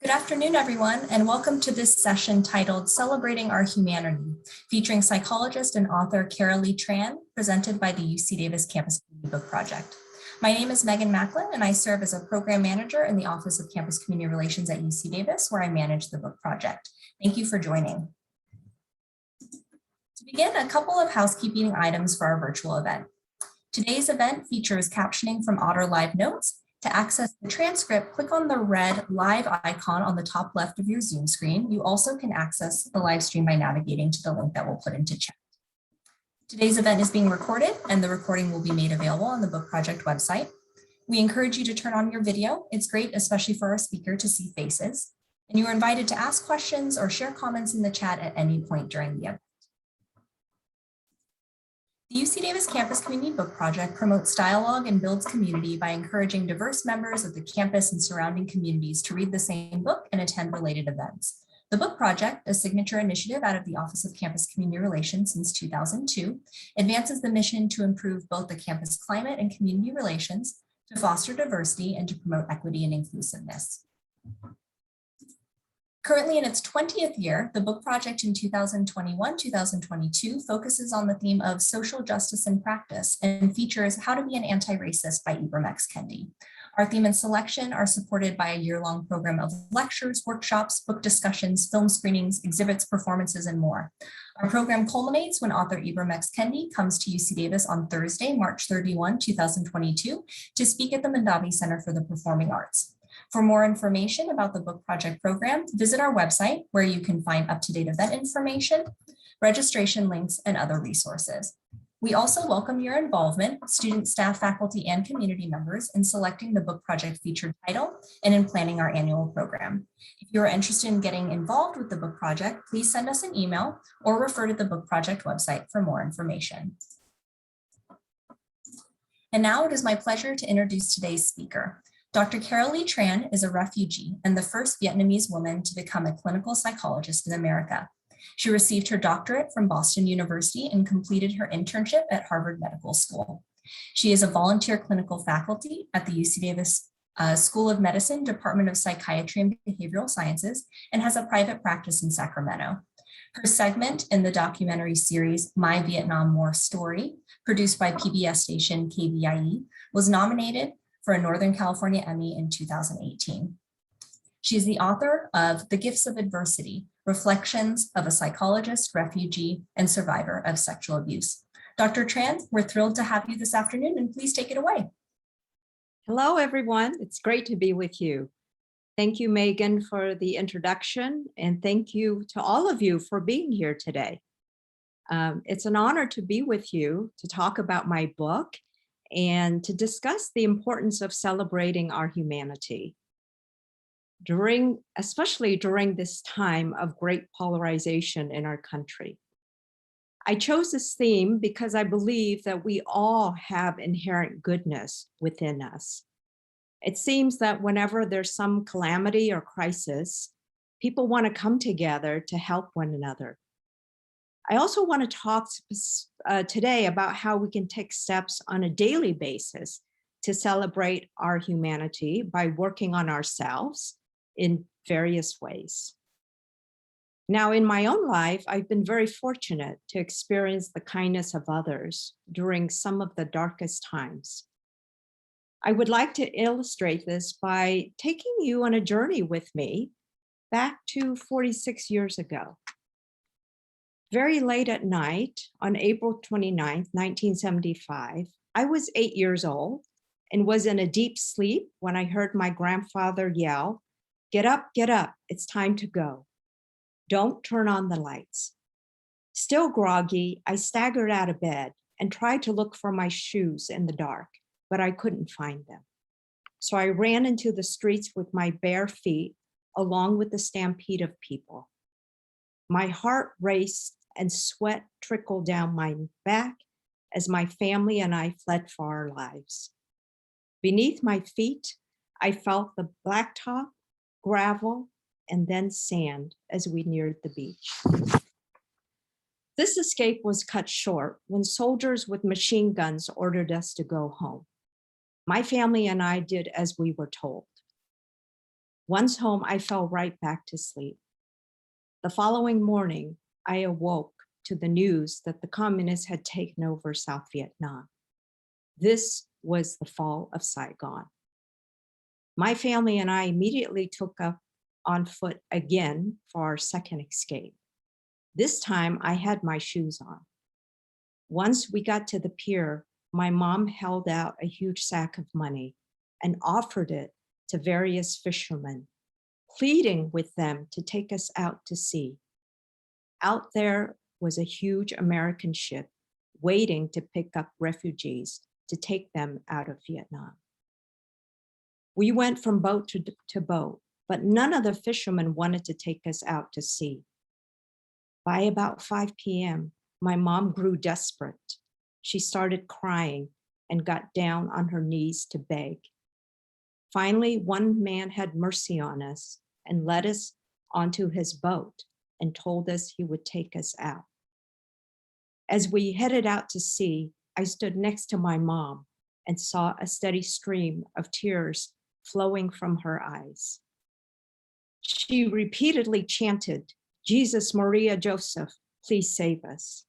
Good afternoon, everyone, and welcome to this session titled Celebrating Our Humanity, featuring psychologist and author Carolee Tran, presented by the UC Davis Campus Community Book Project. My name is Megan Macklin, and I serve as a program manager in the Office of Campus Community Relations at UC Davis, where I manage the book project. Thank you for joining. To begin, a couple of housekeeping items for our virtual event. Today's event features captioning from Otter Live Notes. To access the transcript, click on the red live icon on the top left of your Zoom screen. You also can access the live stream by navigating to the link that we'll put into chat. Today's event is being recorded, and the recording will be made available on the book project website. We encourage you to turn on your video. It's great, especially for our speaker, to see faces. And you are invited to ask questions or share comments in the chat at any point during the event. The UC Davis Campus Community Book Project promotes dialogue and builds community by encouraging diverse members of the campus and surrounding communities to read the same book and attend related events. The Book Project, a signature initiative out of the Office of Campus Community Relations since 2002, advances the mission to improve both the campus climate and community relations, to foster diversity, and to promote equity and inclusiveness. Currently in its 20th year, the book project in 2021-2022 focuses on the theme of social justice in practice and features How to Be an Anti-Racist by Ibram X. Kendi. Our theme and selection are supported by a year-long program of lectures, workshops, book discussions, film screenings, exhibits, performances, and more. Our program culminates when author Ibram X. Kendi comes to UC Davis on Thursday, March 31, 2022, to speak at the Mandavi Center for the Performing Arts. For more information about the book project program, visit our website where you can find up-to-date event information, registration links, and other resources. We also welcome your involvement, student, staff, faculty, and community members, in selecting the book project featured title and in planning our annual program. If you are interested in getting involved with the book project, please send us an email or refer to the book project website for more information. And now it is my pleasure to introduce today's speaker. Dr. Carolee Tran is a refugee and the first Vietnamese woman to become a clinical psychologist in America. She received her doctorate from Boston University and completed her internship at Harvard Medical School. She is a volunteer clinical faculty at the UC Davis School of Medicine, Department of Psychiatry and Behavioral Sciences, and has a private practice in Sacramento. Her segment in the documentary series My Vietnam War Story, produced by PBS station KVIE, was nominated for a Northern California Emmy in 2018. She is the author of The Gifts of Adversity, Reflections of a Psychologist, Refugee, and Survivor of Sexual Abuse. Dr. Tran, we're thrilled to have you this afternoon, and please take it away. Hello, everyone. It's great to be with you. Thank you, Megan, for the introduction, and thank you to all of you for being here today. It's an honor to be with you to talk about my book and to discuss the importance of celebrating our humanity. Especially during this time of great polarization in our country. I chose this theme because I believe that we all have inherent goodness within us. It seems that whenever there's some calamity or crisis, people want to come together to help one another. I also want to talk today about how we can take steps on a daily basis to celebrate our humanity by working on ourselves in various ways. Now, in my own life, I've been very fortunate to experience the kindness of others during some of the darkest times. I would like to illustrate this by taking you on a journey with me back to 46 years ago. Very late at night on April 29th, 1975, I was 8 years old and was in a deep sleep when I heard my grandfather yell, get up, it's time to go. Don't turn on the lights." Still groggy, I staggered out of bed and tried to look for my shoes in the dark, but I couldn't find them. So I ran into the streets with my bare feet, along with the stampede of people. My heart raced and sweat trickled down my back as my family and I fled for our lives. Beneath my feet, I felt the blacktop, gravel, and then sand as we neared the beach. This escape was cut short when soldiers with machine guns ordered us to go home. My family and I did as we were told. Once home, I fell right back to sleep. The following morning, I awoke to the news that the communists had taken over South Vietnam. This was the fall of Saigon. My family and I immediately took up on foot again for our second escape. This time I had my shoes on. Once we got to the pier, my mom held out a huge sack of money and offered it to various fishermen, pleading with them to take us out to sea. Out there was a huge American ship waiting to pick up refugees to take them out of Vietnam. We went from boat to boat, but none of the fishermen wanted to take us out to sea. By about 5 p.m., my mom grew desperate. She started crying and got down on her knees to beg. Finally, one man had mercy on us and led us onto his boat and told us he would take us out. As we headed out to sea, I stood next to my mom and saw a steady stream of tears flowing from her eyes. She repeatedly chanted, "Jesus, Maria, Joseph, please save us."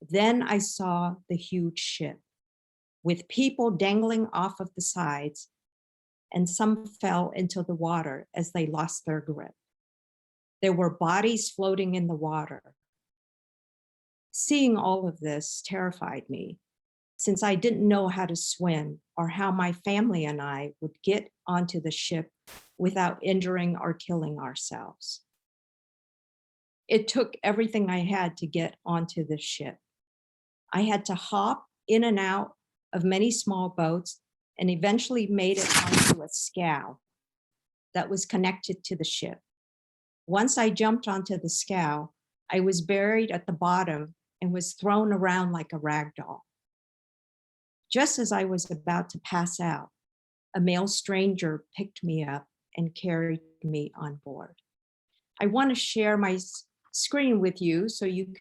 Then I saw the huge ship with people dangling off of the sides, and some fell into the water as they lost their grip. There were bodies floating in the water. Seeing all of this terrified me, since I didn't know how to swim or how my family and I would get onto the ship without injuring or killing ourselves. It took everything I had to get onto the ship. I had to hop in and out of many small boats and eventually made it onto a scow that was connected to the ship. Once I jumped onto the scow, I was buried at the bottom and was thrown around like a rag doll. Just as I was about to pass out, a male stranger picked me up and carried me on board. I want to share my screen with you so you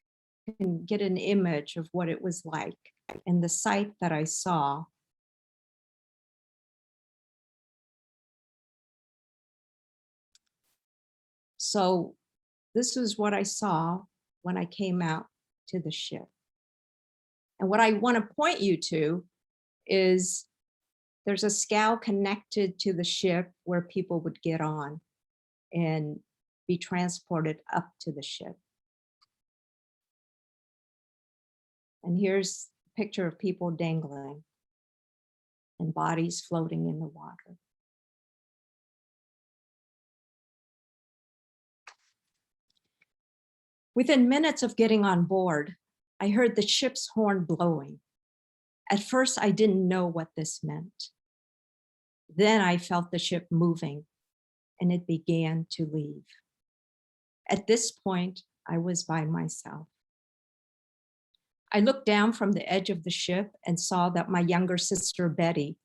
can get an image of what it was like and the sight that I saw. So this is what I saw when I came out to the ship. And what I want to point you to is there's a scow connected to the ship where people would get on and be transported up to the ship. And here's a picture of people dangling and bodies floating in the water. Within minutes of getting on board, I heard the ship's horn blowing. At first, I didn't know what this meant. Then I felt the ship moving and it began to leave. At this point, I was by myself. I looked down from the edge of the ship and saw that my younger sister, Betty,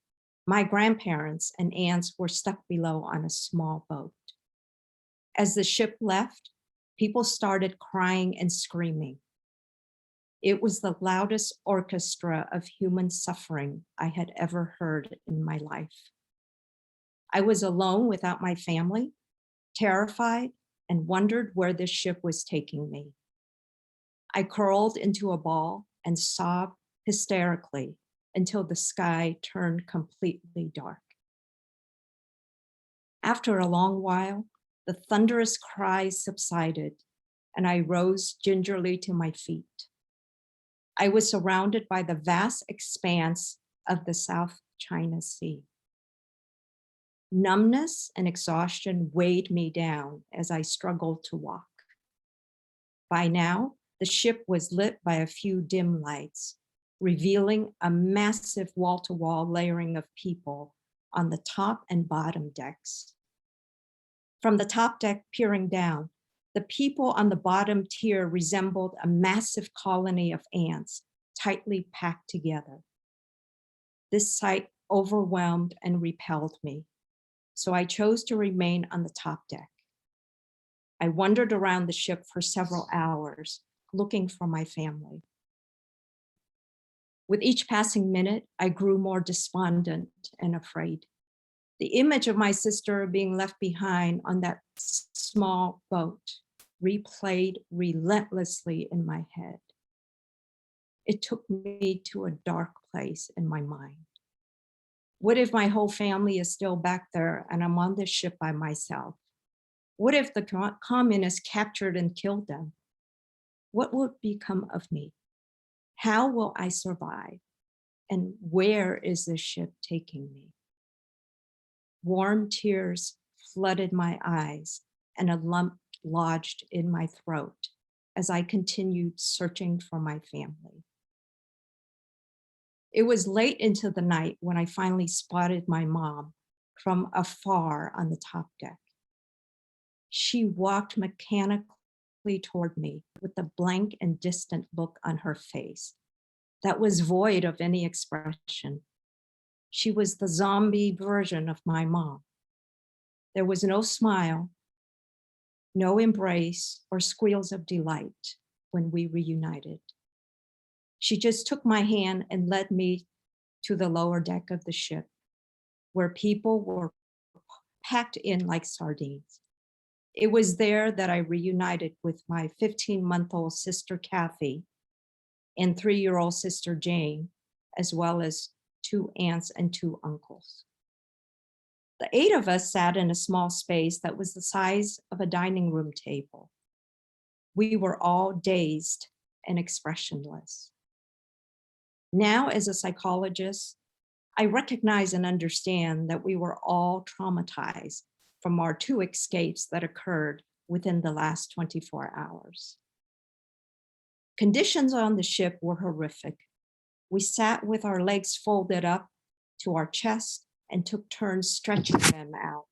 my grandparents and aunts were stuck below on a small boat. As the ship left, people started crying and screaming. It was the loudest orchestra of human suffering I had ever heard in my life. I was alone without my family, terrified, and wondered where this ship was taking me. I curled into a ball and sobbed hysterically until the sky turned completely dark. After a long while, the thunderous cries subsided, and I rose gingerly to my feet. I was surrounded by the vast expanse of the South China Sea. Numbness and exhaustion weighed me down as I struggled to walk. By now, the ship was lit by a few dim lights, revealing a massive wall-to-wall layering of people on the top and bottom decks. From the top deck peering down, the people on the bottom tier resembled a massive colony of ants tightly packed together. This sight overwhelmed and repelled me, so I chose to remain on the top deck. I wandered around the ship for several hours, looking for my family. With each passing minute, I grew more despondent and afraid. The image of my sister being left behind on that small boat replayed relentlessly in my head. It took me to a dark place in my mind. What if my whole family is still back there and I'm on this ship by myself? What if the communists captured and killed them? What would become of me? How will I survive? And where is this ship taking me? Warm tears flooded my eyes and a lump lodged in my throat as I continued searching for my family. It was late into the night when I finally spotted my mom from afar on the top deck. She walked mechanically toward me with a blank and distant look on her face that was void of any expression. She was the zombie version of my mom. There was no smile, no embrace or squeals of delight when we reunited. She just took my hand and led me to the lower deck of the ship, where people were packed in like sardines. It was there that I reunited with my 15-month-old sister, Kathy, and 3-year-old sister, Jane, as well as 2 aunts and 2 uncles. The 8 of us sat in a small space that was the size of a dining room table. We were all dazed and expressionless. Now, as a psychologist, I recognize and understand that we were all traumatized from our 2 escapes that occurred within the last 24 hours. Conditions on the ship were horrific. We sat with our legs folded up to our chest and took turns stretching them out.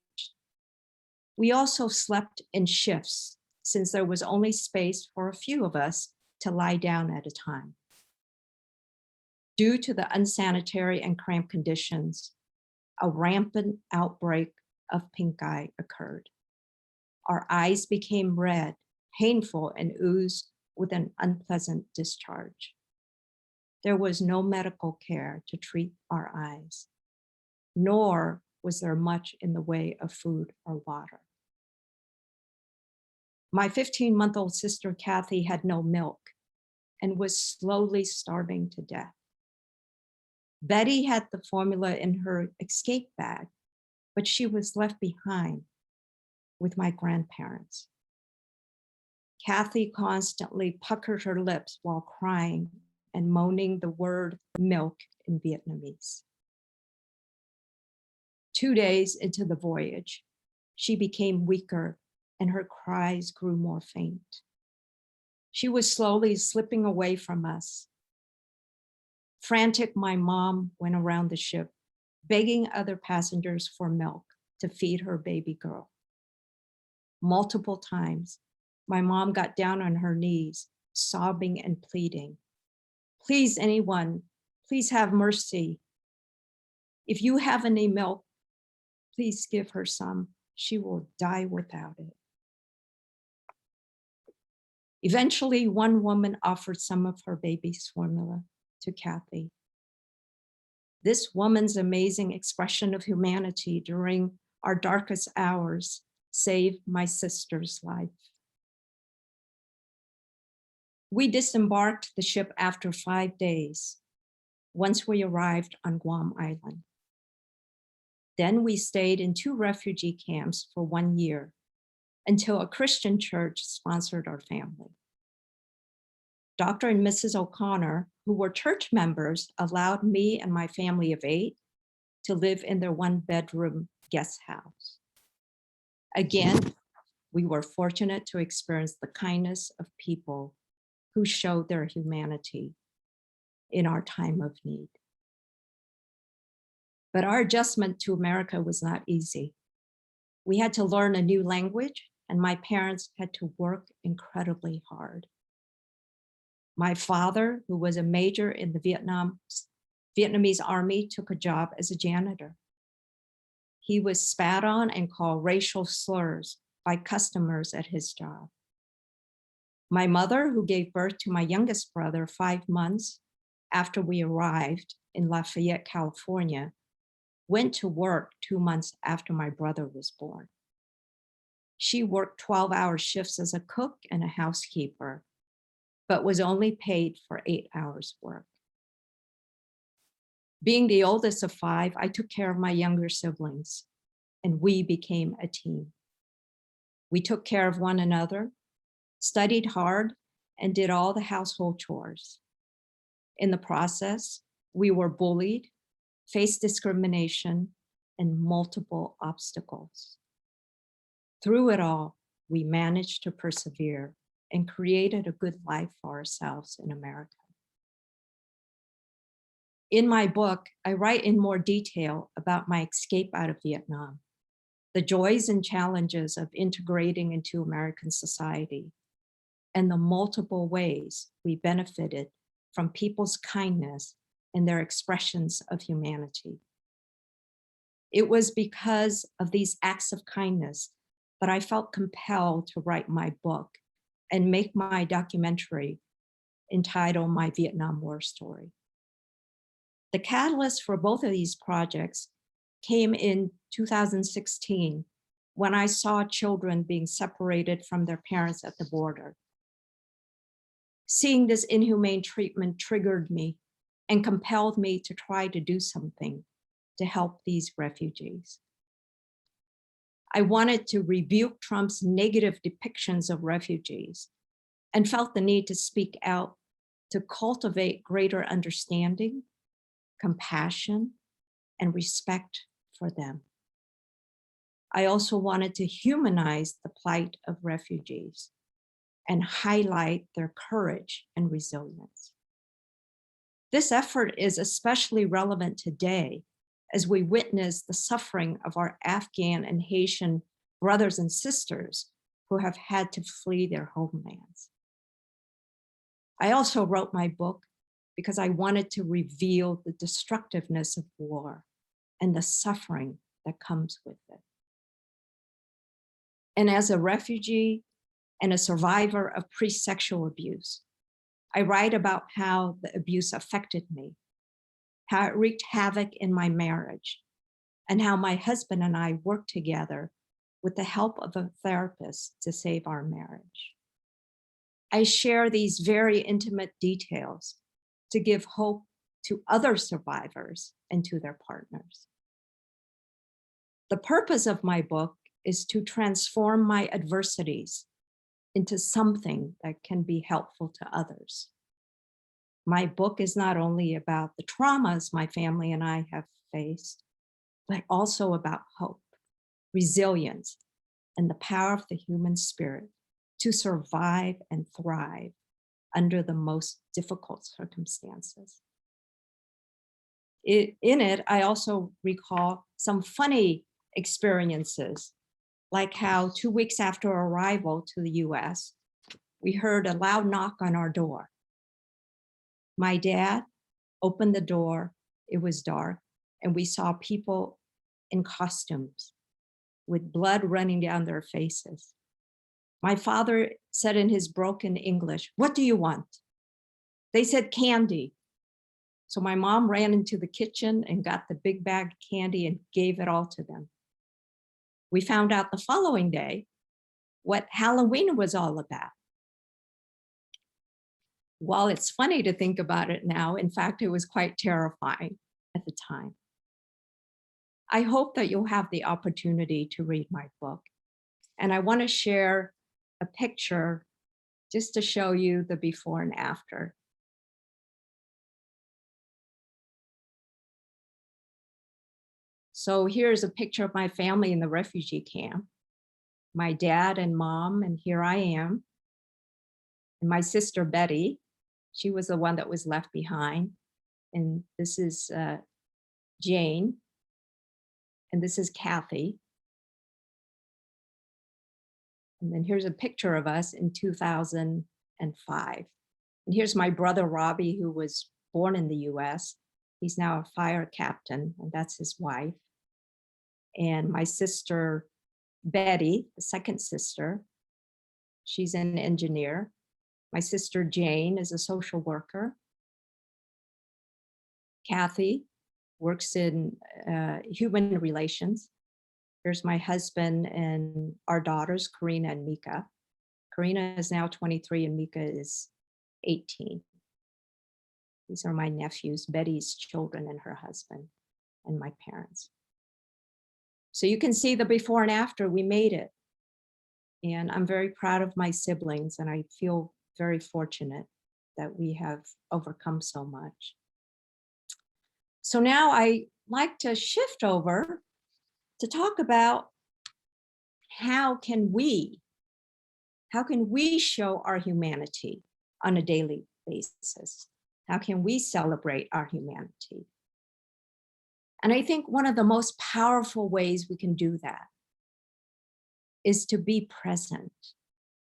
We also slept in shifts since there was only space for a few of us to lie down at a time. Due to the unsanitary and cramped conditions, a rampant outbreak of pink eye occurred. Our eyes became red, painful, and oozed with an unpleasant discharge. There was no medical care to treat our eyes, nor was there much in the way of food or water. My 15-month-old sister, Kathy, had no milk and was slowly starving to death. Betty had the formula in her escape bag, but she was left behind with my grandparents. Kathy constantly puckered her lips while crying and moaning the word milk in Vietnamese. 2 days into the voyage, she became weaker and her cries grew more faint. She was slowly slipping away from us. Frantic, my mom went around the ship, begging other passengers for milk to feed her baby girl. Multiple times, my mom got down on her knees, sobbing and pleading. Please, anyone, please have mercy. If you have any milk, please give her some. She will die without it. Eventually, one woman offered some of her baby's formula to Kathy. This woman's amazing expression of humanity during our darkest hours saved my sister's life. We disembarked the ship after 5 days, once we arrived on Guam Island. Then we stayed in 2 refugee camps for 1 year until a Christian church sponsored our family. Dr. and Mrs. O'Connor, who were church members, allowed me and my family of 8 to live in their 1-bedroom guest house. Again, we were fortunate to experience the kindness of people who showed their humanity in our time of need. But our adjustment to America was not easy. We had to learn a new language, and my parents had to work incredibly hard. My father, who was a major in the Vietnamese army, took a job as a janitor. He was spat on and called racial slurs by customers at his job. My mother, who gave birth to my youngest brother 5 months after we arrived in Lafayette, California, went to work 2 months after my brother was born. She worked 12-hour shifts as a cook and a housekeeper, but was only paid for 8 hours work. Being the oldest of 5, I took care of my younger siblings, and we became a team. We took care of one another, studied hard, and did all the household chores. In the process, we were bullied, faced discrimination, and multiple obstacles. Through it all, we managed to persevere and created a good life for ourselves in America. In my book, I write in more detail about my escape out of Vietnam, the joys and challenges of integrating into American society, and the multiple ways we benefited from people's kindness and their expressions of humanity. It was because of these acts of kindness that I felt compelled to write my book and make my documentary entitled My Vietnam War Story. The catalyst for both of these projects came in 2016 when I saw children being separated from their parents at the border. Seeing this inhumane treatment triggered me and compelled me to try to do something to help these refugees. I wanted to rebuke Trump's negative depictions of refugees and felt the need to speak out to cultivate greater understanding, compassion, and respect for them. I also wanted to humanize the plight of refugees and highlight their courage and resilience. This effort is especially relevant today as we witness the suffering of our Afghan and Haitian brothers and sisters who have had to flee their homelands. I also wrote my book because I wanted to reveal the destructiveness of war and the suffering that comes with it. And as a refugee and a survivor of pre-sexual abuse, I write about how the abuse affected me, how it wreaked havoc in my marriage, and how my husband and I worked together with the help of a therapist to save our marriage. I share these very intimate details to give hope to other survivors and to their partners. The purpose of my book is to transform my adversities into something that can be helpful to others. My book is not only about the traumas my family and I have faced, but also about hope, resilience, and the power of the human spirit to survive and thrive under the most difficult circumstances. In it, I also recall some funny experiences, like how 2 weeks after arrival to the US, we heard a loud knock on our door. My dad opened the door, it was dark, and we saw people in costumes with blood running down their faces. My father said in his broken English, "What do you want?" They said candy. So my mom ran into the kitchen and got the big bag of candy and gave it all to them. We found out the following day what Halloween was all about. While it's funny to think about it now, in fact, it was quite terrifying at the time. I hope that you'll have the opportunity to read my book. And I want to share a picture just to show you the before and after. So here's a picture of my family in the refugee camp. My dad and mom, and here I am. And my sister Betty, she was the one that was left behind. And this is Jane. And this is Kathy. And then here's a picture of us in 2005. And here's my brother Robbie, who was born in the US. He's now a fire captain, and that's his wife. And my sister Betty, the second sister, she's an engineer. My sister Jane is a social worker. Kathy works in human relations. Here's my husband and our daughters, Karina and Mika. Karina is now 23 and Mika is 18. These are my nephews, Betty's children and her husband, and my parents. So you can see the before and after, we made it. And I'm very proud of my siblings, and I feel very fortunate that we have overcome so much. So now I like to shift over to talk about how can we show our humanity on a daily basis? How can we celebrate our humanity? And I think one of the most powerful ways we can do that is to be present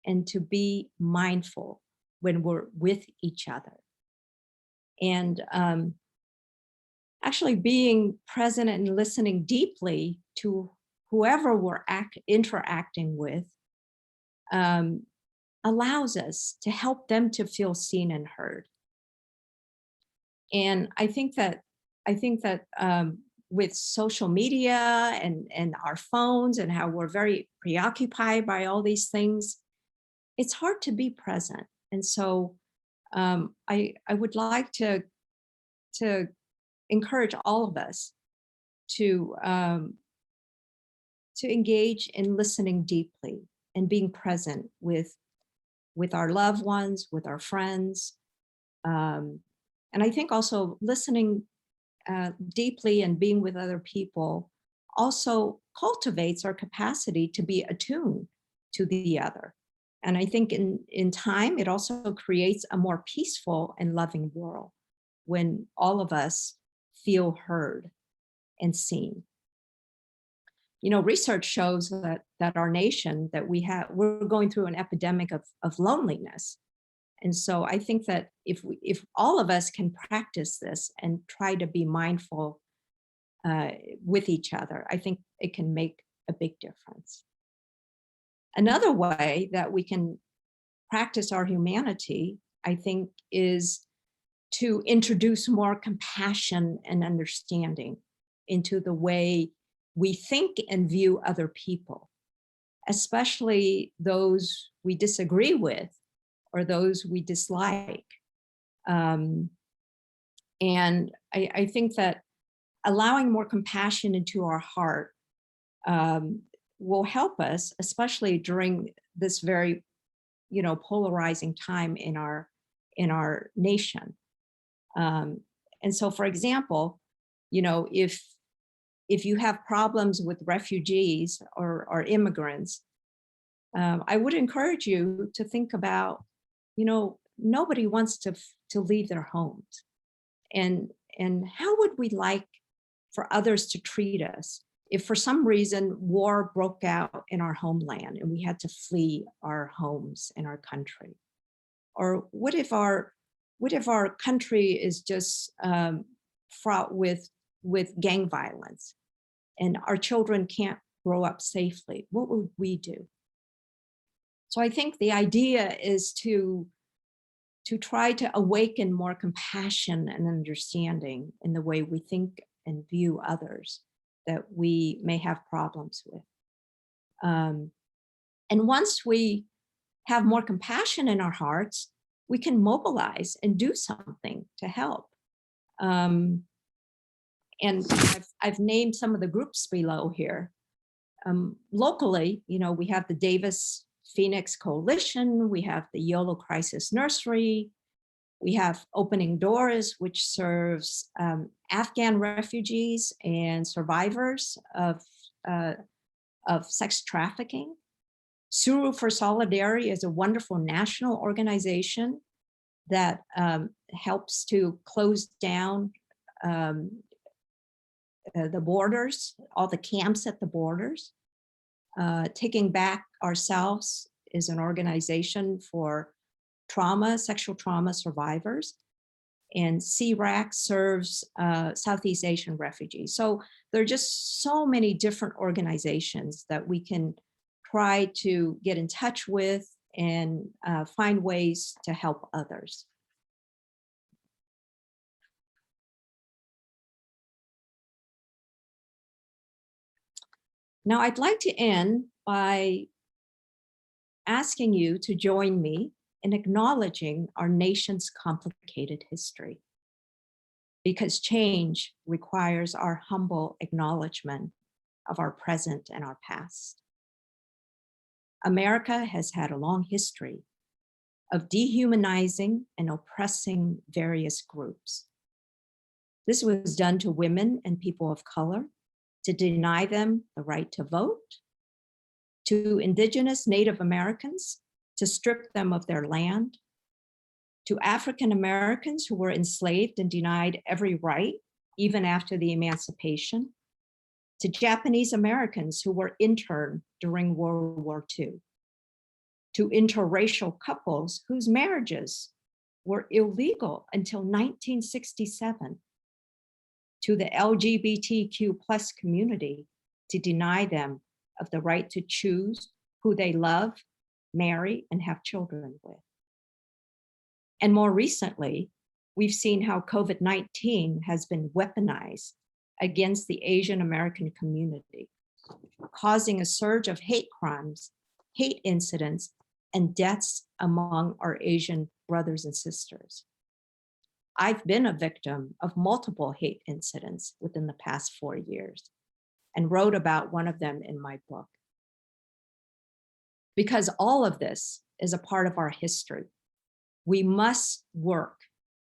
and to be mindful when we're with each other. And actually being present and listening deeply to whoever we're interacting with allows us to help them to feel seen and heard. And I think that with social media and our phones and how we're very preoccupied by all these things, it's hard to be present. And so I would like to encourage all of us to engage in listening deeply and being present with our loved ones, with our friends. And I think also listening deeply and being with other people also cultivates our capacity to be attuned to the other. And I think in time, it also creates a more peaceful and loving world when all of us feel heard and seen. You know, research shows that our nation, that we're going through an epidemic of loneliness. And so I think that if all of us can practice this and try to be mindful with each other, I think it can make a big difference. Another way that we can practice our humanity, I think, is to introduce more compassion and understanding into the way we think and view other people, especially those we disagree with or those we dislike. And I think that allowing more compassion into our heart will help us, especially during this very, polarizing time in our nation. And so, for example, if you have problems with refugees or immigrants, I would encourage you to think about, nobody wants to leave their homes. And how would we like for others to treat us if for some reason war broke out in our homeland and we had to flee our homes in our country? Or what if our country is just fraught with gang violence and our children can't grow up safely? What would we do? So I think the idea is to try to awaken more compassion and understanding in the way we think and view others that we may have problems with. And once we have more compassion in our hearts, we can mobilize and do something to help. And I've named some of the groups below here. Locally, we have the Davis Phoenix Coalition, we have the YOLO Crisis Nursery, we have Opening Doors, which serves Afghan refugees and survivors of sex trafficking. Suru for Solidarity is a wonderful national organization that helps to close down the borders, all the camps at the borders. Taking Back Ourselves is an organization for sexual trauma survivors. And CRAC serves Southeast Asian refugees. So there are just so many different organizations that we can try to get in touch with and find ways to help others. Now, I'd like to end by asking you to join me in acknowledging our nation's complicated history, because change requires our humble acknowledgement of our present and our past. America has had a long history of dehumanizing and oppressing various groups. This was done to women and people of color to deny them the right to vote, to Indigenous Native Americans to strip them of their land, to African Americans who were enslaved and denied every right, even after the emancipation, to Japanese Americans who were interned during World War II, to interracial couples whose marriages were illegal until 1967, to the LGBTQ plus community to deny them of the right to choose who they love, marry, and have children with. And more recently, we've seen how COVID-19 has been weaponized against the Asian American community, causing a surge of hate crimes, hate incidents, and deaths among our Asian brothers and sisters. I've been a victim of multiple hate incidents within the past 4 years and wrote about one of them in my book. Because all of this is a part of our history, we must work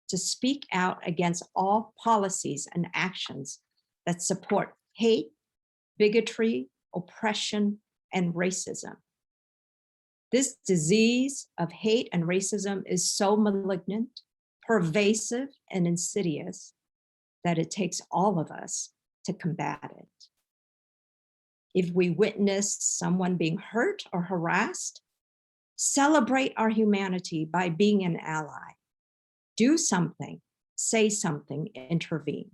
to speak out against all policies and actions that support hate, bigotry, oppression, and racism. This disease of hate and racism is so malignant, pervasive, and insidious that it takes all of us to combat it. If we witness someone being hurt or harassed, celebrate our humanity by being an ally. Do something, say something, intervene.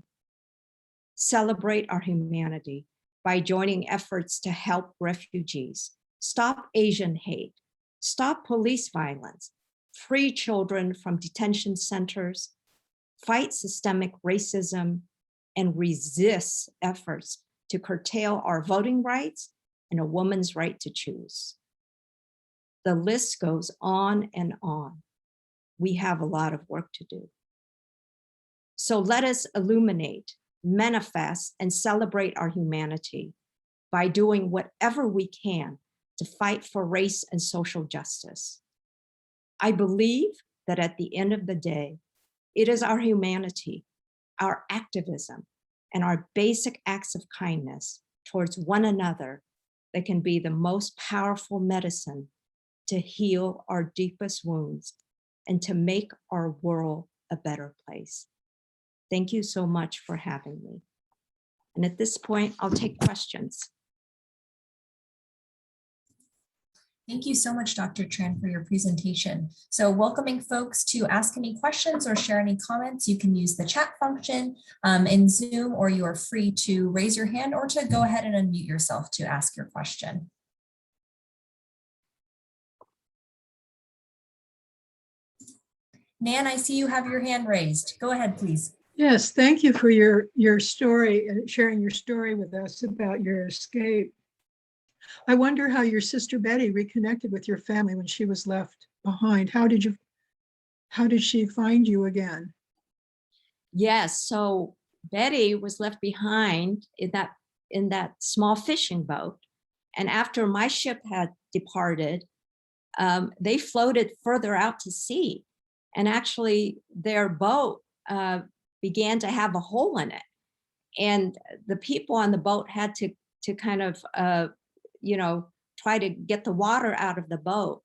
Celebrate our humanity by joining efforts to help refugees, stop Asian hate, stop police violence, free children from detention centers, fight systemic racism, and resist efforts to curtail our voting rights and a woman's right to choose. The list goes on and on. We have a lot of work to do. So let us illuminate, manifest, and celebrate our humanity by doing whatever we can to fight for race and social justice. I believe that at the end of the day, it is our humanity, our activism, and our basic acts of kindness towards one another that can be the most powerful medicine to heal our deepest wounds and to make our world a better place. Thank you so much for having me. And at this point, I'll take questions. Thank you so much, Dr. Tran, for your presentation. So welcoming folks to ask any questions or share any comments, you can use the chat function in Zoom, or you are free to raise your hand or to go ahead and unmute yourself to ask your question. Nan, I see you have your hand raised. Go ahead, please. Yes, thank you for your story and sharing your story with us about your escape. I wonder how your sister Betty reconnected with your family when she was left behind. How did she find you again? Yes, so Betty was left behind in that small fishing boat. And after my ship had departed, they floated further out to sea. And actually their boat began to have a hole in it. And the people on the boat had to kind of, try to get the water out of the boat.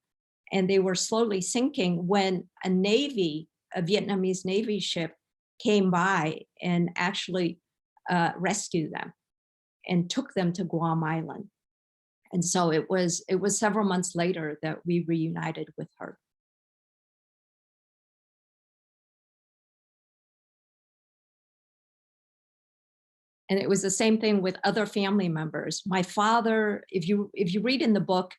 And they were slowly sinking when a Vietnamese Navy ship came by and actually rescued them and took them to Guam Island. And so it was several months later that we reunited with her. And it was the same thing with other family members. My father, if you read in the book,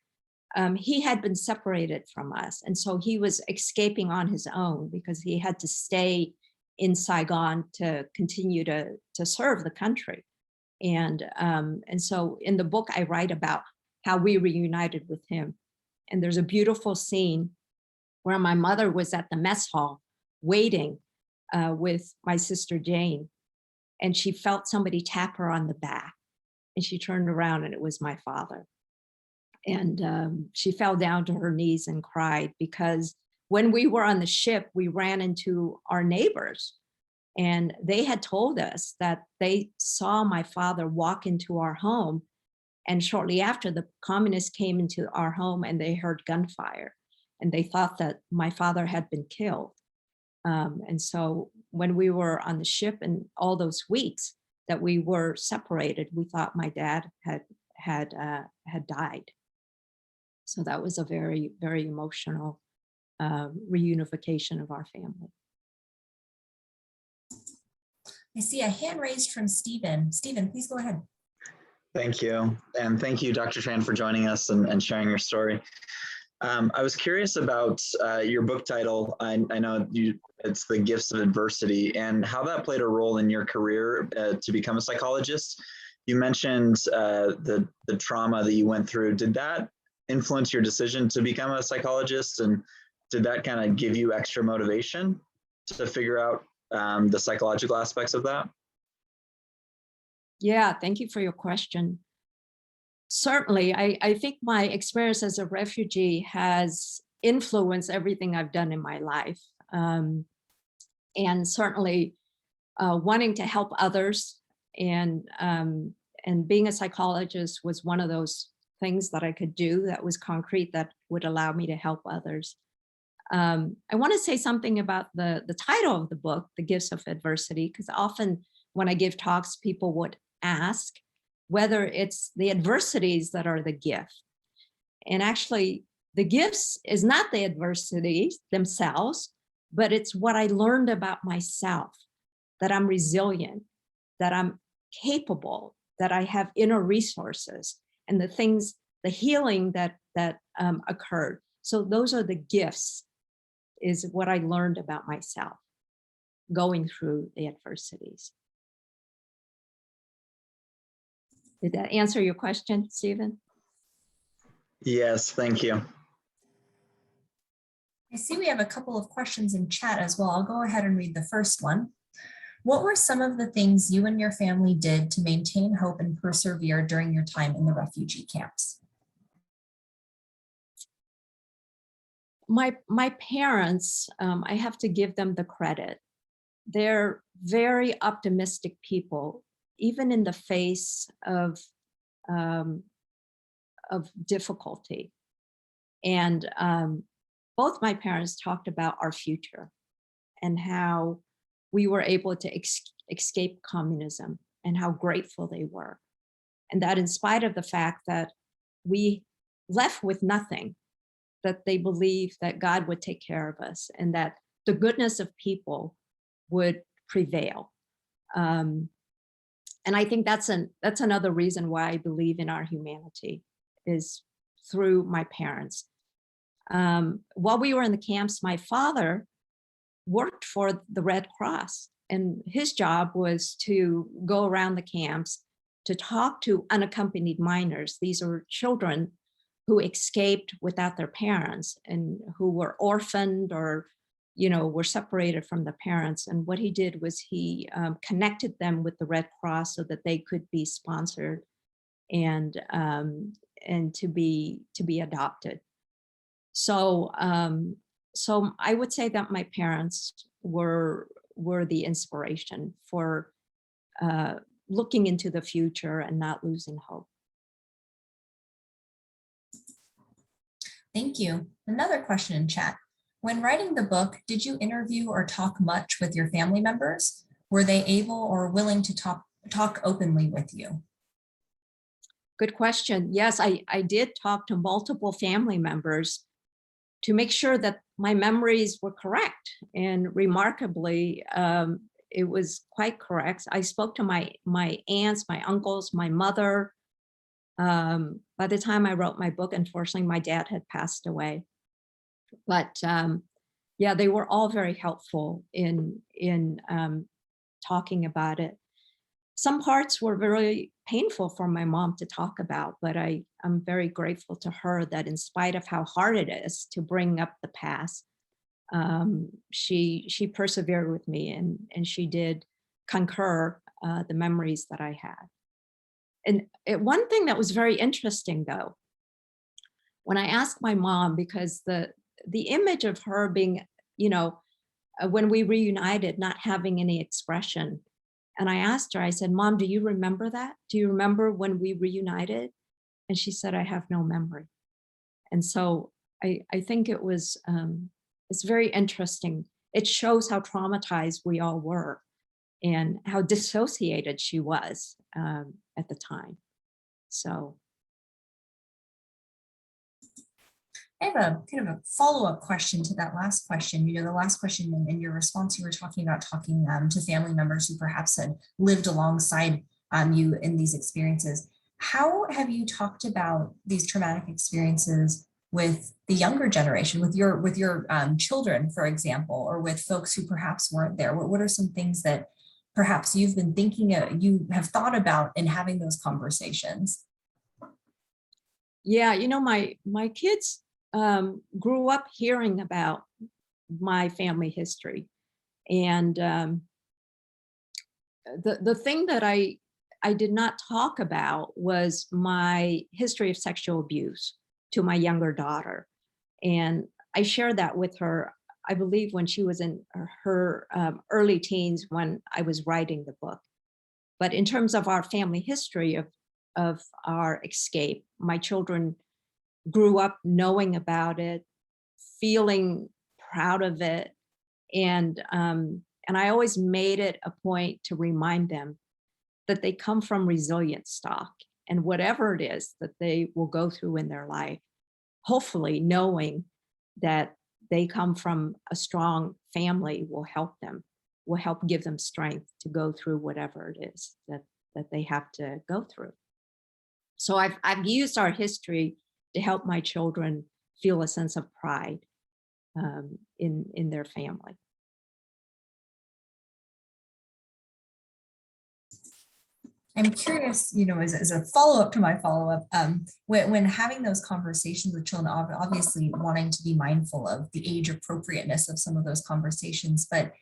he had been separated from us. And so he was escaping on his own because he had to stay in Saigon to continue to serve the country. And so in the book, I write about how we reunited with him. And there's a beautiful scene where my mother was at the mess hall waiting with my sister Jane, and she felt somebody tap her on the back, and she turned around and it was my father. And she fell down to her knees and cried, because when we were on the ship, we ran into our neighbors, and they had told us that they saw my father walk into our home. And shortly after, the communists came into our home and they heard gunfire, and they thought that my father had been killed. And so when we were on the ship and all those weeks that we were separated, we thought my dad had died. So that was a very, very emotional reunification of our family. I see a hand raised from Stephen. Stephen, please go ahead. Thank you. And thank you, Dr. Tran, for joining us and sharing your story. I was curious about your book title. I know it's The Gifts of Adversity, and how that played a role in your career to become a psychologist. You mentioned the trauma that you went through. Did that influence your decision to become a psychologist? And did that kind of give you extra motivation to figure out the psychological aspects of that? Yeah, thank you for your question. Certainly, I think my experience as a refugee has influenced everything I've done in my life. And certainly wanting to help others and being a psychologist was one of those things that I could do that was concrete, that would allow me to help others. I want to say something about the title of the book, The Gifts of Adversity, because often when I give talks, people would ask whether it's the adversities that are the gift. And actually, the gifts is not the adversities themselves, but it's what I learned about myself, that I'm resilient, that I'm capable, that I have inner resources, and the things, the healing that occurred. So those are the gifts, is what I learned about myself going through the adversities. Did that answer your question, Stephen? Yes, thank you. I see we have a couple of questions in chat as well. I'll go ahead and read the first one. What were some of the things you and your family did to maintain hope and persevere during your time in the refugee camps? My parents, I have to give them the credit. They're very optimistic people, even in the face of difficulty. And both my parents talked about our future and how we were able to escape communism and how grateful they were. And that in spite of the fact that we left with nothing, that they believed that God would take care of us and that the goodness of people would prevail. And I think that's another reason why I believe in our humanity, is through my parents. While we were in the camps, my father worked for the Red Cross, and his job was to go around the camps to talk to unaccompanied minors. These are children who escaped without their parents and who were orphaned or were separated from the parents. And what he did was he connected them with the Red Cross so that they could be sponsored and to be adopted. So so I would say that my parents were the inspiration for looking into the future and not losing hope. Thank you. Another question in chat. When writing the book, did you interview or talk much with your family members? Were they able or willing to talk openly with you? Good question. Yes, I did talk to multiple family members to make sure that my memories were correct. And remarkably, it was quite correct. I spoke to my aunts, my uncles, my mother. By the time I wrote my book, unfortunately, my dad had passed away. But yeah, they were all very helpful in talking about it. some parts were very painful for my mom to talk about, but I'm very grateful to her that in spite of how hard it is to bring up the past, she persevered with me, and she did concur the memories that I had. And one thing that was very interesting, though, when I asked my mom, because the image of her being, when we reunited, not having any expression, and I asked her, I said, "Mom, do you remember that? Do you remember when we reunited?" And she said, "I have no memory." And so I think it was, it's very interesting. It shows how traumatized we all were and how dissociated she was at the time. So. I have a kind of a follow-up question to that last question. The last question in your response, you were talking about talking to family members who perhaps had lived alongside you in these experiences. How have you talked about these traumatic experiences with the younger generation, with your children, for example, or with folks who perhaps weren't there? What are some things that perhaps you've been thinking, you have thought about in having those conversations? Yeah, my kids grew up hearing about my family history. And the thing that I did not talk about was my history of sexual abuse to my younger daughter. And I shared that with her, I believe, when she was in her early teens when I was writing the book. But in terms of our family history of our escape, my children grew up knowing about it, feeling proud of it. And I always made it a point to remind them that they come from resilient stock, and whatever it is that they will go through in their life, hopefully knowing that they come from a strong family will help give them strength to go through whatever it is that they have to go through. So I've used our history to help my children feel a sense of pride in their family. I'm curious, as a follow-up to my follow-up, when having those conversations with children, obviously wanting to be mindful of the age appropriateness of some of those conversations, but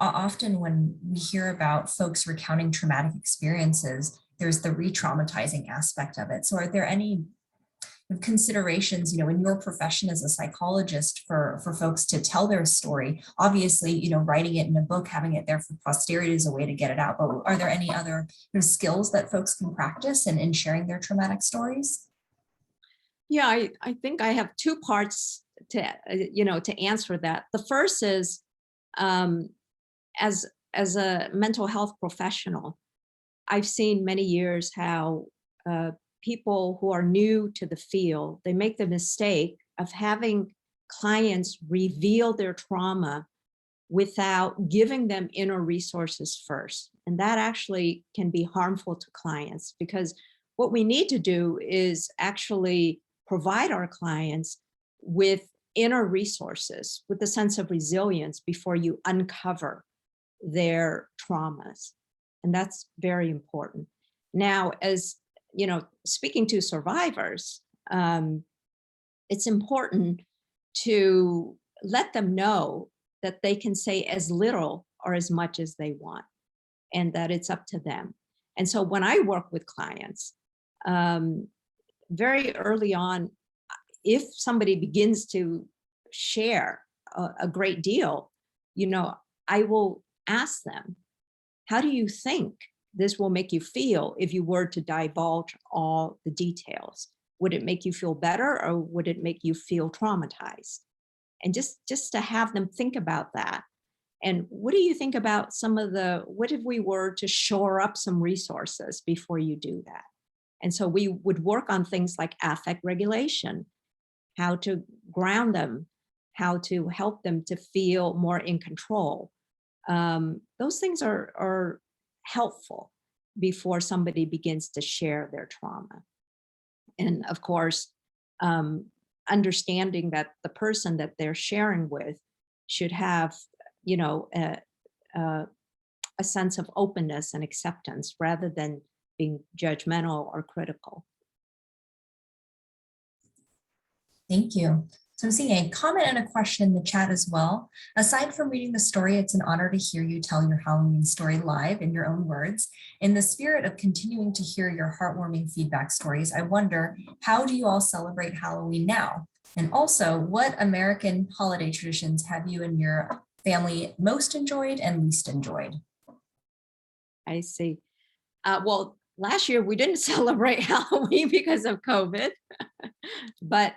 often when we hear about folks recounting traumatic experiences, there's the re-traumatizing aspect of it. So are there any considerations, in your profession as a psychologist for folks to tell their story? Obviously, writing it in a book, having it there for posterity is a way to get it out, but are there any other skills that folks can practice in sharing their traumatic stories? Yeah, I think I have two parts to answer that. The first is, as a mental health professional, I've seen many years how people who are new to the field, they make the mistake of having clients reveal their trauma without giving them inner resources first. And that actually can be harmful to clients, because what we need to do is actually provide our clients with inner resources, with a sense of resilience before you uncover their traumas. And that's very important. Now, as speaking to survivors, it's important to let them know that they can say as little or as much as they want, and that it's up to them. And so when I work with clients, very early on, if somebody begins to share a great deal, I will ask them, how do you think this will make you feel if you were to divulge all the details? Would it make you feel better, or would it make you feel traumatized? And just to have them think about that. And what do you think about what if we were to shore up some resources before you do that? And so we would work on things like affect regulation, how to ground them, how to help them to feel more in control. Those things are helpful before somebody begins to share their trauma. And of course, understanding that the person that they're sharing with should have, a sense of openness and acceptance rather than being judgmental or critical. Thank you. So I'm seeing a comment and a question in the chat as well. Aside from reading the story, it's an honor to hear you tell your Halloween story live in your own words. In the spirit of continuing to hear your heartwarming feedback stories, I wonder, how do you all celebrate Halloween now? And also, what American holiday traditions have you and your family most enjoyed and least enjoyed? I see. Well, last year we didn't celebrate Halloween because of COVID, but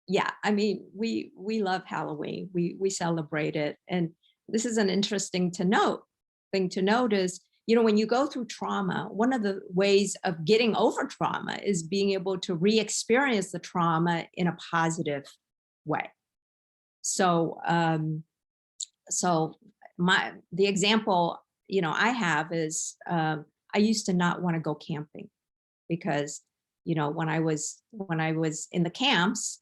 yeah, I mean, we love Halloween. We celebrate it, and this is an interesting thing to note is, you know, when you go through trauma, one of the ways of getting over trauma is being able to re-experience the trauma in a positive way. So, the example, you know, I have is I used to not want to go camping because, you know, when I was in the camps,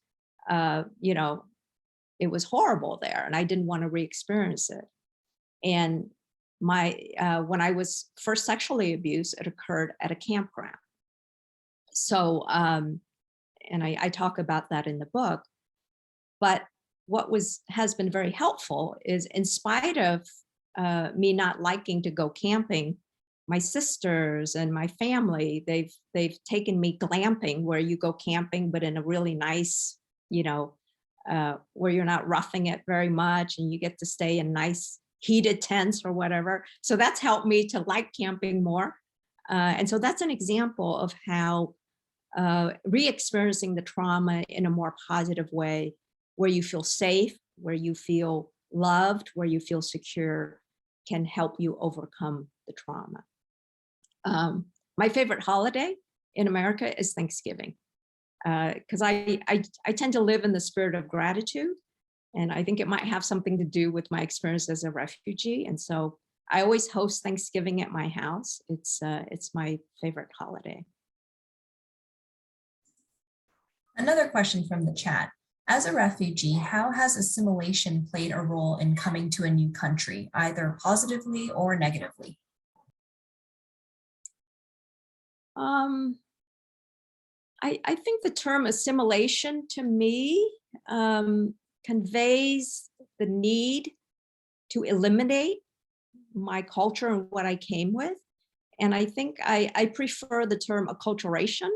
you know, it was horrible there, and I didn't want to re-experience it. And when I was first sexually abused, it occurred at a campground. So, and I talk about that in the book. But what has been very helpful is, in spite of me not liking to go camping, my sisters and my family, they've taken me glamping, where you go camping, but in a really nice, you know, where you're not roughing it very much, and you get to stay in nice heated tents or whatever. So that's helped me to like camping more. And so that's an example of how re-experiencing the trauma in a more positive way, where you feel safe, where you feel loved, where you feel secure, can help you overcome the trauma. My favorite holiday in America is Thanksgiving, because I tend to live in the spirit of gratitude, and I think it might have something to do with my experience as a refugee. And so I always host Thanksgiving at my house. It's my favorite holiday. Another question from the chat. As a refugee, how has assimilation played a role in coming to a new country, either positively or negatively? I think the term assimilation to me conveys the need to eliminate my culture and what I came with. And I think I prefer the term acculturation,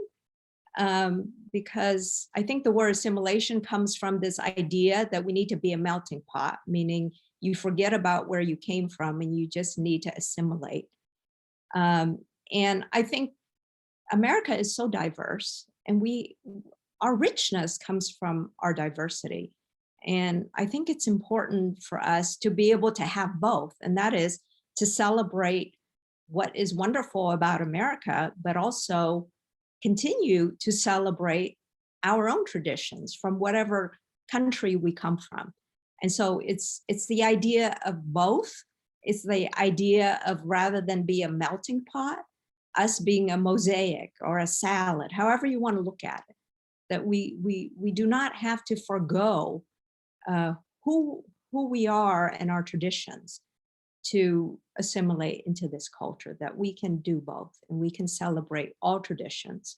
because I think the word assimilation comes from this idea that we need to be a melting pot, meaning you forget about where you came from and you just need to assimilate. And I think America is so diverse, and our richness comes from our diversity. And I think it's important for us to be able to have both, and that is to celebrate what is wonderful about America, but also continue to celebrate our own traditions from whatever country we come from. And so it's the idea of both. It's the idea of, rather than be a melting pot, us being a mosaic or a salad, however you want to look at it, that we do not have to forgo who we are and our traditions to assimilate into this culture, that we can do both and we can celebrate all traditions.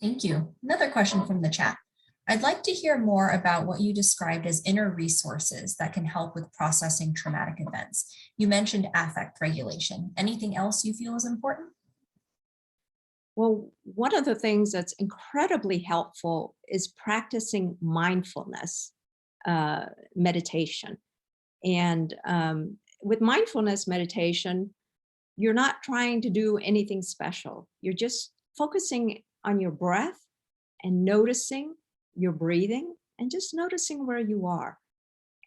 Thank you. Another question from the chat. I'd like to hear more about what you described as inner resources that can help with processing traumatic events. You mentioned affect regulation. Anything else you feel is important? Well, one of the things that's incredibly helpful is practicing mindfulness meditation. And with mindfulness meditation, you're not trying to do anything special. You're just focusing on your breath and noticing your breathing and just noticing where you are.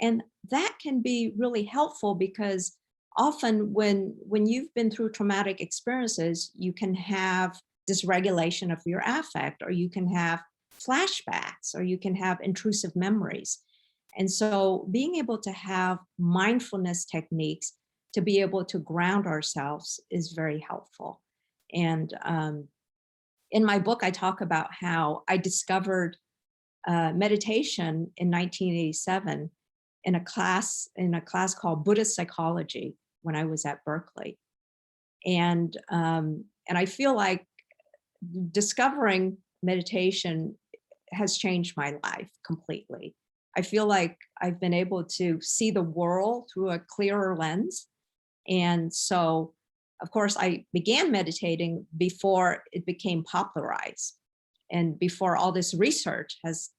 And that can be really helpful, because often when you've been through traumatic experiences, you can have dysregulation of your affect, or you can have flashbacks, or you can have intrusive memories. And so being able to have mindfulness techniques to be able to ground ourselves is very helpful. And in my book, I talk about how I discovered meditation in 1987 in a class called Buddhist psychology when I was at Berkeley. And I feel like discovering meditation has changed my life completely. I feel like I've been able to see the world through a clearer lens. And so, of course, I began meditating before it became popularized and before all this research has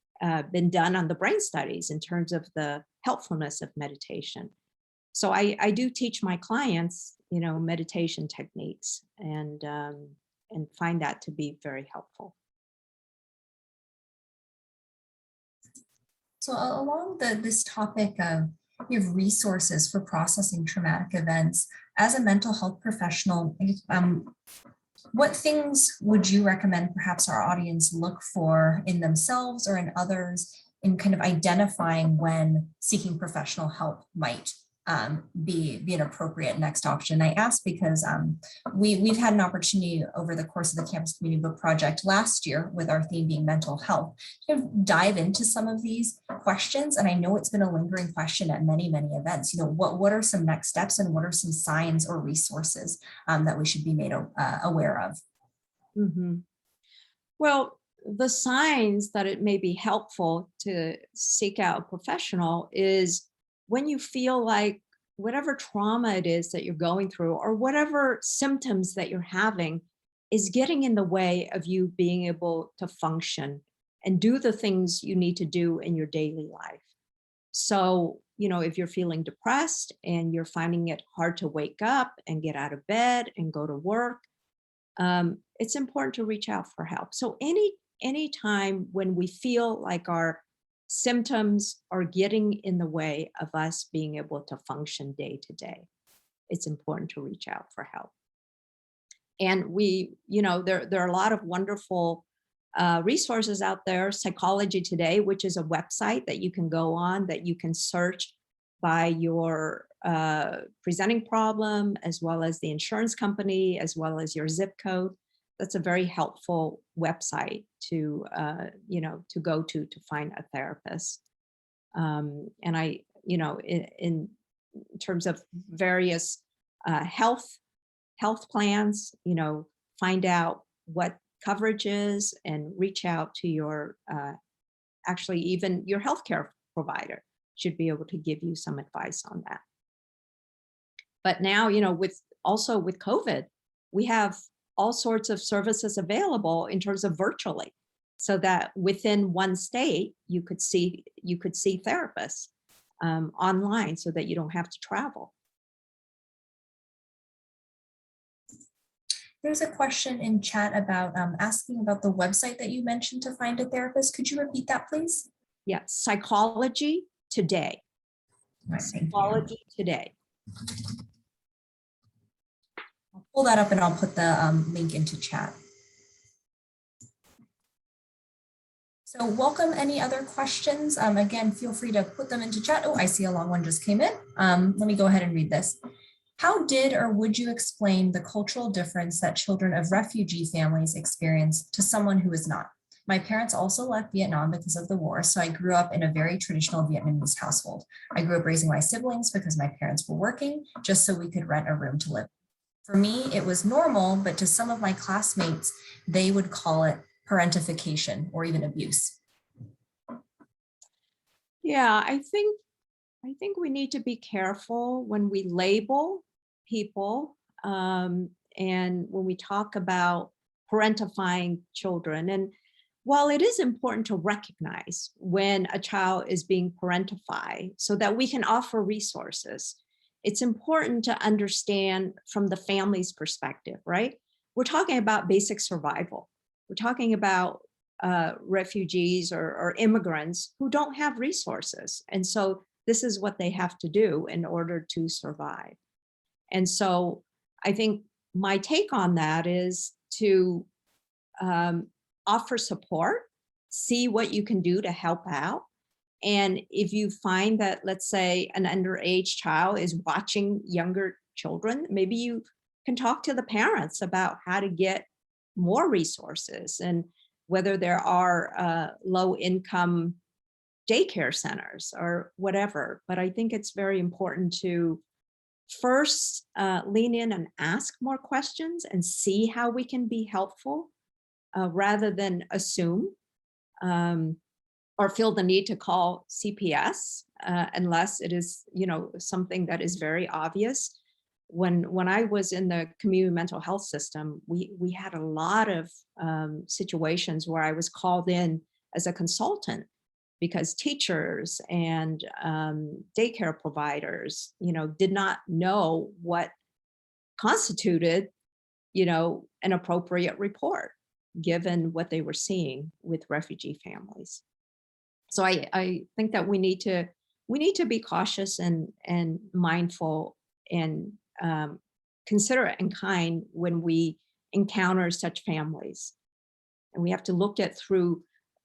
been done on the brain studies in terms of the helpfulness of meditation. So I do teach my clients, meditation techniques and find that to be very helpful. So along this topic of resources for processing traumatic events, as a mental health professional, what things would you recommend perhaps our audience look for in themselves or in others in kind of identifying when seeking professional help might be an appropriate next option? I ask because we've had an opportunity over the course of the Campus Community Book Project last year, with our theme being mental health, to dive into some of these questions. And I know it's been a lingering question at many, many events. What are some next steps and what are some signs or resources that we should be made aware of? Mm-hmm. Well, the signs that it may be helpful to seek out a professional is when you feel like whatever trauma it is that you're going through or whatever symptoms that you're having is getting in the way of you being able to function and do the things you need to do in your daily life. So, if you're feeling depressed and you're finding it hard to wake up and get out of bed and go to work, it's important to reach out for help. So any time when we feel like our symptoms are getting in the way of us being able to function day to day, it's important to reach out for help. And there are a lot of wonderful resources out there. Psychology Today, which is a website that you can go on, that you can search by your presenting problem, as well as the insurance company, as well as your zip code. That's a very helpful website to go to find a therapist. And in terms of various health plans, find out what coverage is and reach out to your, actually even your healthcare provider should be able to give you some advice on that. But now, with COVID, we have all sorts of services available in terms of virtually, so that within one state, you could see therapists online so that you don't have to travel. There's a question in chat about asking about the website that you mentioned to find a therapist. Could you repeat that, please? Yeah, Psychology Today. Right, Psychology Today. I'll pull that up and I'll put the link into chat. So welcome any other questions. Again, feel free to put them into chat. Oh, I see a long one just came in. Let me go ahead and read this. How did or would you explain the cultural difference that children of refugee families experience to someone who is not? My parents also left Vietnam because of the war, so I grew up in a very traditional Vietnamese household. I grew up raising my siblings because my parents were working just so we could rent a room to live. For me, it was normal, but to some of my classmates, they would call it parentification or even abuse. Yeah, I think we need to be careful when we label people and when we talk about parentifying children. And while it is important to recognize when a child is being parentified so that we can offer resources, it's important to understand from the family's perspective, right? We're talking about basic survival. We're talking about refugees or immigrants who don't have resources. And so this is what they have to do in order to survive. And so I think my take on that is to offer support, see what you can do to help out. And if you find that, let's say, an underage child is watching younger children, maybe you can talk to the parents about how to get more resources and whether there are low income daycare centers or whatever. But I think it's very important to first lean in and ask more questions and see how we can be helpful rather than assume or feel the need to call CPS unless it is, something that is very obvious. When I was in the community mental health system, we had a lot of situations where I was called in as a consultant because teachers and daycare providers, did not know what constituted, an appropriate report, given what they were seeing with refugee families. So I think that we need to be cautious and mindful and considerate and kind when we encounter such families. And we have to look at through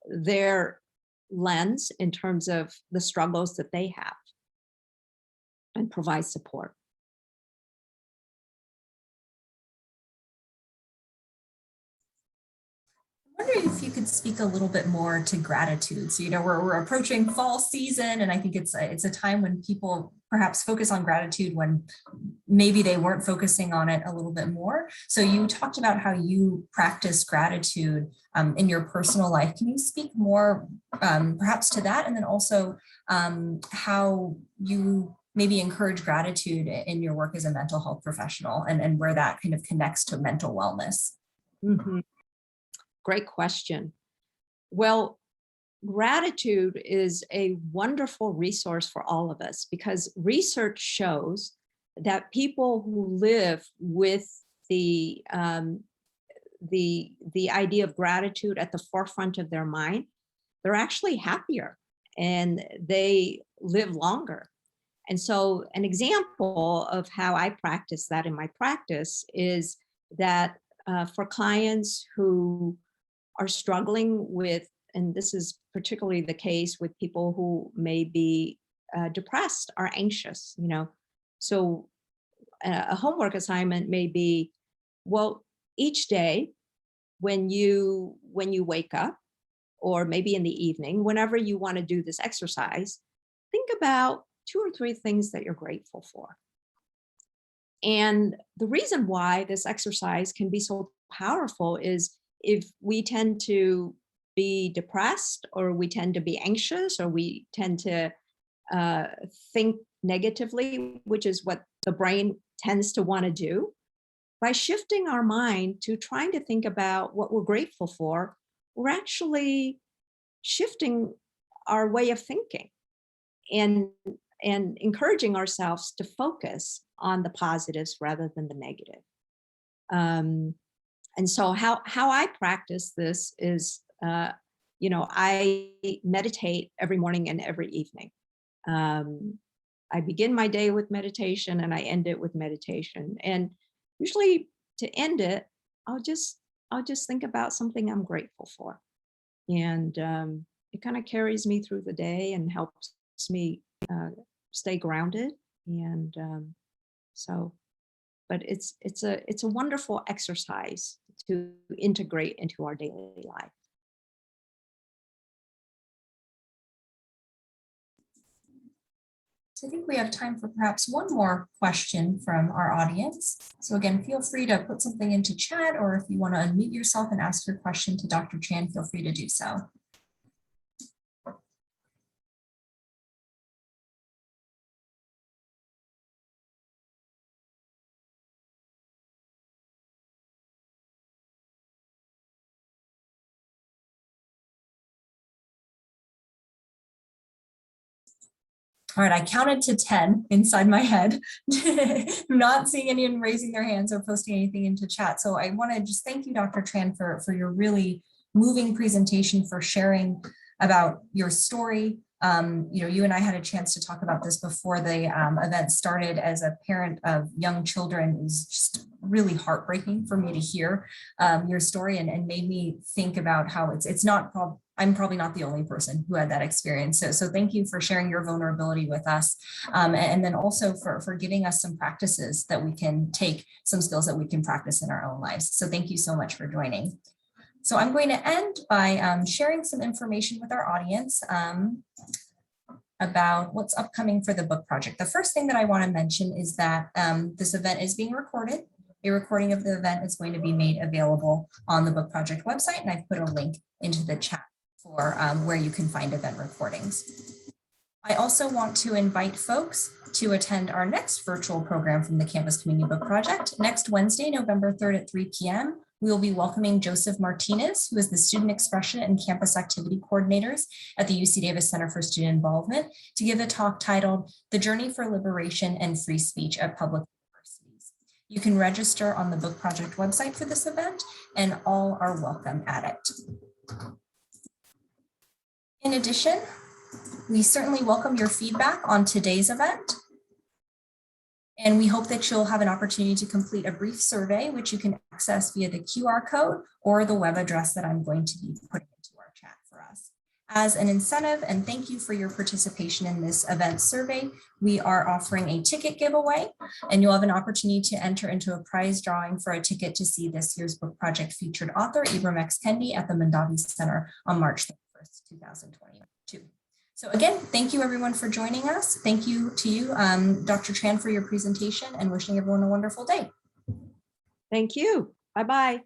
their lens in terms of the struggles that they have and provide support. I'm wondering if you could speak a little bit more to gratitude. So, we're approaching fall season, and I think it's a time when people perhaps focus on gratitude when maybe they weren't focusing on it a little bit more. So you talked about how you practice gratitude in your personal life. Can you speak more perhaps to that? And then also how you maybe encourage gratitude in your work as a mental health professional and where that kind of connects to mental wellness? Mm-hmm. Great question. Well, gratitude is a wonderful resource for all of us because research shows that people who live with the idea of gratitude at the forefront of their mind, they're actually happier and they live longer. And so an example of how I practice that in my practice is that for clients who are struggling with, and this is particularly the case with people who may be depressed or anxious, So a homework assignment may be, well, each day when you wake up, or maybe in the evening, whenever you want to do this exercise, think about 2 or 3 things that you're grateful for. And the reason why this exercise can be so powerful is if we tend to be depressed, or we tend to be anxious, or we tend to think negatively, which is what the brain tends to want to do, by shifting our mind to trying to think about what we're grateful for, we're actually shifting our way of thinking and encouraging ourselves to focus on the positives rather than the negative. And so how I practice this is, I meditate every morning and every evening. I begin my day with meditation and I end it with meditation. And usually to end it, I'll just think about something I'm grateful for. And it kind of carries me through the day and helps me stay grounded. And but it's a wonderful exercise to integrate into our daily life. So I think we have time for perhaps one more question from our audience. So again, feel free to put something into chat, or if you want to unmute yourself and ask your question to Dr. Tran, feel free to do so. All right, I counted to 10 inside my head. I'm not seeing anyone raising their hands or posting anything into chat. So I want to just thank you, Dr. Tran, for your really moving presentation, for sharing about your story. You and I had a chance to talk about this before the event started. As a parent of young children, it was just really heartbreaking for me to hear your story, and made me think about how it's not I'm probably not the only person who had that experience. So thank you for sharing your vulnerability with us. And then also for giving us some practices that we can take, some skills that we can practice in our own lives. So thank you so much for joining. So I'm going to end by sharing some information with our audience about what's upcoming for the book project. The first thing that I want to mention is that this event is being recorded. A recording of the event is going to be made available on the book project website, and I've put a link into the chat for where you can find event recordings. I also want to invite folks to attend our next virtual program from the Campus Community Book Project. Next Wednesday, November 3rd at 3 p.m., we will be welcoming Joseph Martinez, who is the Student Expression and Campus Activity Coordinators at the UC Davis Center for Student Involvement, to give a talk titled The Journey for Liberation and Free Speech at Public Universities. You can register on the Book Project website for this event, and all are welcome at it. In addition, we certainly welcome your feedback on today's event. And we hope that you'll have an opportunity to complete a brief survey, which you can access via the QR code or the web address that I'm going to be putting into our chat for us. As an incentive, and thank you for your participation in this event survey, we are offering a ticket giveaway, and you'll have an opportunity to enter into a prize drawing for a ticket to see this year's book project featured author, Ibram X. Kendi, at the Mondavi Center on March 31st, 2022. So again, thank you everyone for joining us. Thank you to you, Dr. Tran, for your presentation, and wishing everyone a wonderful day. Thank you. Bye-bye.